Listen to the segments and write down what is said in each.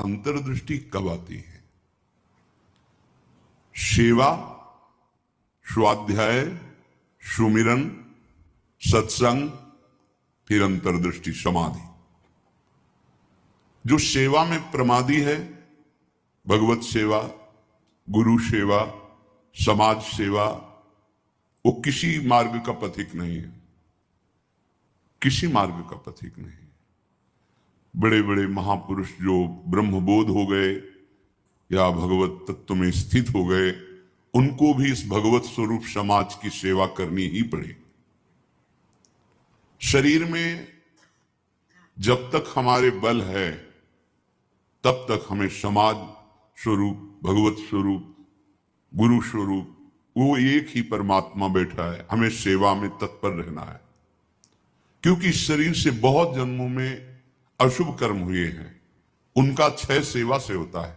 अंतर्दृष्टि कब आती है? सेवा, स्वाध्याय, सुमिरन, सत्संग, फिर अंतर्दृष्टि समाधि। जो सेवा में प्रमादी है, भगवत सेवा, गुरु सेवा, समाज सेवा, वो किसी मार्ग का पथिक नहीं है, किसी मार्ग का पथिक नहीं। बड़े बड़े महापुरुष जो ब्रह्मबोध हो गए या भगवत तत्व में स्थित हो गए, उनको भी इस भगवत स्वरूप समाज की सेवा करनी ही पड़ी। शरीर में जब तक हमारे बल है तब तक हमें समाज स्वरूप, भगवत स्वरूप, गुरु स्वरूप, वो एक ही परमात्मा बैठा है, हमें सेवा में तत्पर रहना है। क्योंकि शरीर से बहुत जन्मों में अशुभ कर्म हुए हैं, उनका क्षय सेवा से होता है।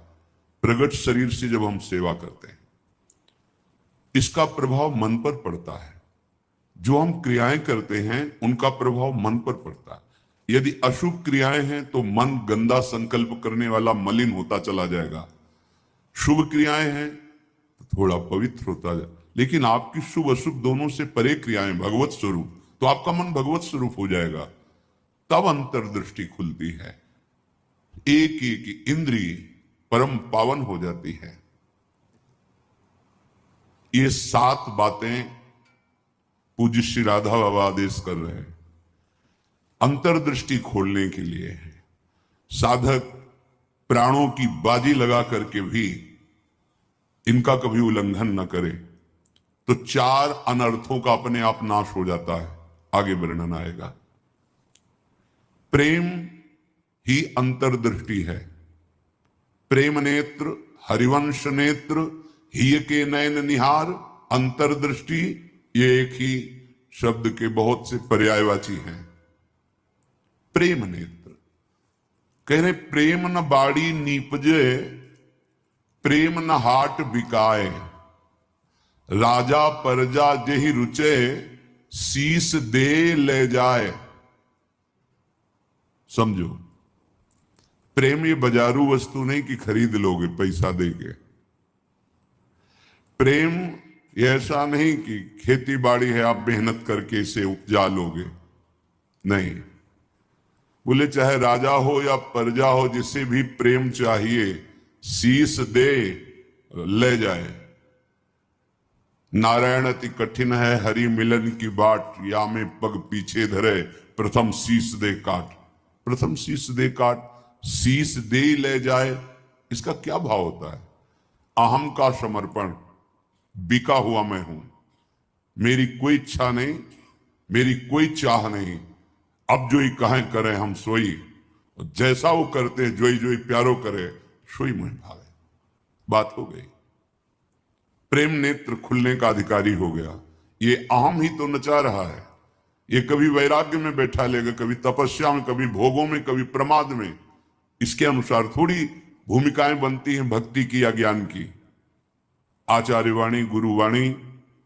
प्रगट शरीर से जब हम सेवा करते हैं, इसका प्रभाव मन पर पड़ता है। जो हम क्रियाएं करते हैं उनका प्रभाव मन पर पड़ता है। यदि अशुभ क्रियाएं हैं तो मन गंदा संकल्प करने वाला मलिन होता चला जाएगा। शुभ क्रियाएं हैं तो थोड़ा पवित्र होता जाए। लेकिन आपकी शुभ अशुभ दोनों से परे क्रियाएं भगवत स्वरूप, तो आपका मन भगवत स्वरूप हो जाएगा। तब अंतर्दृष्टि खुलती है, एक एक इंद्रिय परम पावन हो जाती है। ये 7 बातें पूज्य श्री राधा बाबा आदेश कर रहे हैं, अंतर्दृष्टि खोलने के लिए है। साधक प्राणों की बाजी लगा करके भी इनका कभी उल्लंघन न करे तो 4 अनर्थों का अपने आप नाश हो जाता है। आगे वर्णन आएगा। प्रेम ही अंतर्दृष्टि है। प्रेम नेत्र, हरिवंश नेत्र, हिय के नयन निहार, अंतर्दृष्टि, ये एक ही शब्द के बहुत से पर्यायवाची हैं। प्रेम नेत्र कह रहे, प्रेम न बाड़ी नीपजे, प्रेम न हाट बिकाए, राजा परजा जेहि रुचे, शीस दे ले जाए। समझो, प्रेम ये बाजारू वस्तु नहीं कि खरीद लोगे पैसा देके। प्रेम ये ऐसा नहीं कि खेती बाड़ी है आप मेहनत करके इसे उपजा लोगे, नहीं। बोले चाहे राजा हो या प्रजा हो, जिसे भी प्रेम चाहिए शीस दे ले जाए। नारायण अति कठिन है हरि मिलन की बाट, या में पग पीछे धरे, प्रथम शीस दे काट। प्रथम शीस दे काट, शीस दे ले जाए, इसका क्या भाव होता है? अहम का समर्पण, बिका हुआ मैं हूं, मेरी कोई इच्छा नहीं, मेरी कोई चाह नहीं, अब जो ही कहें करें हम सोई, जैसा वो करते जोई जोई प्यारो करे, सोई मुझे भावे। बात हो गई। प्रेम नेत्र खुलने का अधिकारी हो गया। ये अहम ही तो नचा रहा है। ये कभी वैराग्य में बैठा लेगा, कभी तपस्या में, कभी भोगों में, कभी प्रमाद में। इसके अनुसार थोड़ी भूमिकाएं बनती हैं भक्ति की या ज्ञान की। आचार्यवाणी, गुरुवाणी,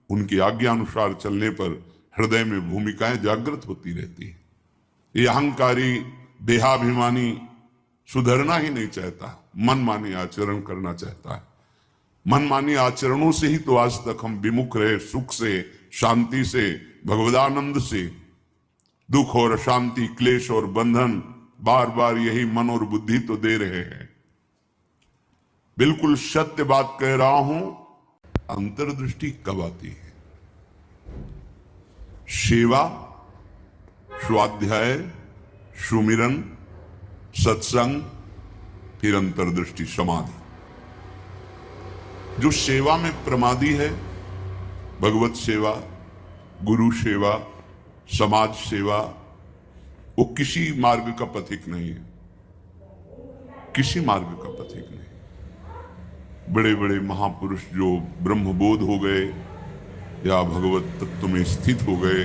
उनकी आज्ञा अनुसार चलने पर हृदय में भूमिकाएं जागृत होती रहती है। ये अहंकारी देहाभिमानी सुधरना ही नहीं चाहता, मनमानी आचरण करना चाहता है। मनमानी आचरणों से ही तो आज तक हम विमुख रहे, सुख से, शांति से, भगवदानंद से। दुख और अशांति, क्लेश और बंधन बार बार यही मन और बुद्धि तो दे रहे हैं। बिल्कुल सत्य बात कह रहा हूं। अंतर्दृष्टि कब आती है? सेवा, स्वाध्याय, सुमिरन, सत्संग, फिर अंतर्दृष्टि समाधि। जो सेवा में प्रमादी है, भगवत सेवा, गुरु सेवा, समाज सेवा, वो किसी मार्ग का पथिक नहीं है, किसी मार्ग का पथिक नहीं। बड़े बड़े महापुरुष जो ब्रह्मबोध हो गए या भगवत तत्व में स्थित हो गए,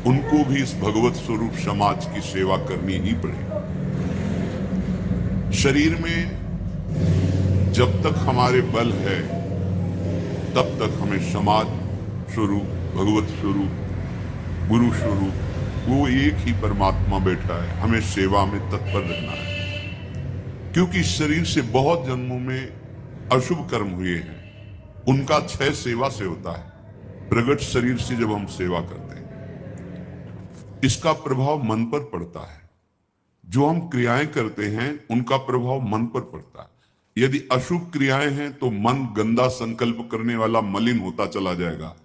उनको भी इस भगवत स्वरूप समाज की सेवा करनी ही पड़ी। शरीर में जब तक हमारे बल है तब तक हमें समाज स्वरूप, भगवत स्वरूप, गुरु स्वरूप, वो एक ही परमात्मा बैठा है, हमें सेवा में तत्पर रहना है। क्योंकि शरीर से बहुत जन्मों में अशुभ कर्म हुए हैं, उनका क्षय सेवा से होता है। प्रगट शरीर से जब हम सेवा करते हैं, इसका प्रभाव मन पर पड़ता है। जो हम क्रियाएं करते हैं उनका प्रभाव मन पर पड़ता है। यदि अशुभ क्रियाएं हैं तो मन गंदा संकल्प करने वाला मलिन होता चला जाएगा।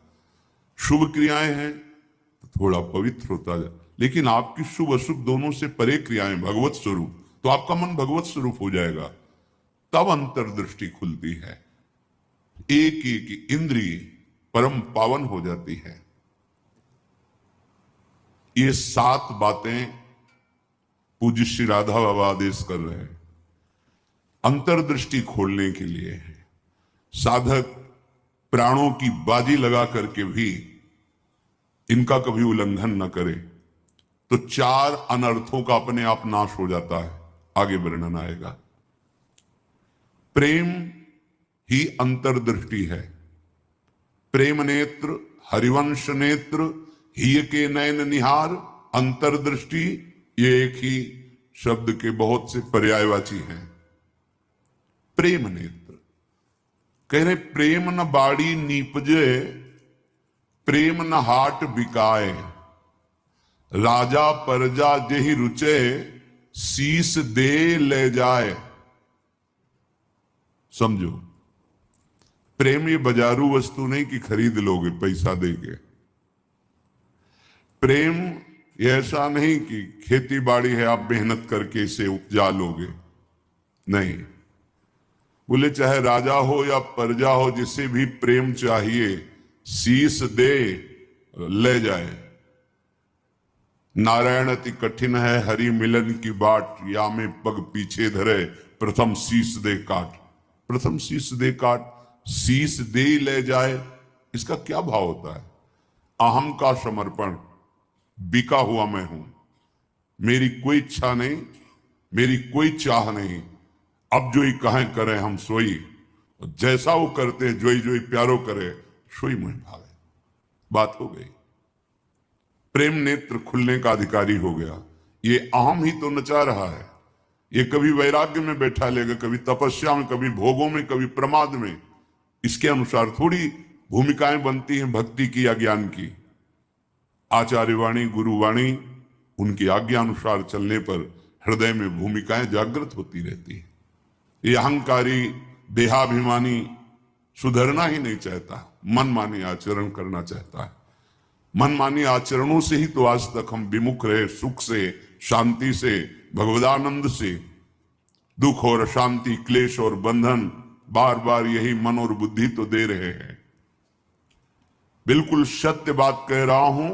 शुभ क्रियाएं हैं तो थोड़ा पवित्र होता जाए। लेकिन आपकी शुभ अशुभ दोनों से परे क्रियाएं भगवत स्वरूप, तो आपका मन भगवत स्वरूप हो जाएगा। तब अंतर्दृष्टि खुलती है, एक एक इंद्रिय परम पावन हो जाती है। ये 7 बातें पूज्य श्री राधा बाबा आदेश कर रहे हैं, अंतर्दृष्टि खोलने के लिए है। साधक प्राणों की बाजी लगा करके भी इनका कभी उल्लंघन न करे तो 4 अनर्थों का अपने आप नाश हो जाता है। आगे वर्णन आएगा। प्रेम ही अंतर्दृष्टि है। प्रेम नेत्र हरिवंश नेत्र ही के नयन निहार। अंतर्दृष्टि ये एक ही शब्द के बहुत से पर्यायवाची हैं। प्रेम नेत्र कह रहे प्रेम न बाड़ी नीपजे, प्रेम न हाट बिकाए, राजा परजा जेहि रुचे, शीस दे ले जाए। समझो, प्रेम ये बाजारू वस्तु नहीं कि खरीद लोगे पैसा देके। प्रेम ये ऐसा नहीं कि खेती बाड़ी है आप मेहनत करके इसे उपजा लोगे, नहीं। बोले चाहे राजा हो या प्रजा हो, जिसे भी प्रेम चाहिए शीस दे ले जाए। नारायण अति कठिन है हरि मिलन की बाट, या में पग पीछे धरे, प्रथम शीस दे काट। प्रथम शीस दे काट, शीस दे ले जाए, इसका क्या भाव होता है? अहम का समर्पण, बिका हुआ मैं हूं, मेरी कोई इच्छा नहीं, मेरी कोई चाह नहीं, अब जो ही कहें करें हम सोई, जैसा वो करते जोई जोई प्यारो करे, सोई मुझे भावे। बात हो गई। प्रेम नेत्र खुलने का अधिकारी हो गया। ये अहम ही तो नचा रहा है। ये कभी वैराग्य में बैठा लेगा, कभी तपस्या में, कभी भोगों में, कभी प्रमाद में। इसके अनुसार थोड़ी भूमिकाएं बनती हैं भक्ति की या ज्ञान की। आचार्यवाणी गुरुवाणी उनकी आज्ञा अनुसार चलने पर हृदय में भूमिकाएं जागृत होती रहती है। ये अहंकारी देहाभिमानी सुधरना ही नहीं चाहता, मनमानी आचरण करना चाहता है। मनमानी आचरणों से ही तो आज तक हम विमुख रहे, सुख से, शांति से, भगवदानंद से। दुख और अशांति, क्लेश और बंधन बार बार यही मन और बुद्धि तो दे रहे हैं। बिल्कुल सत्य बात कह रहा हूं।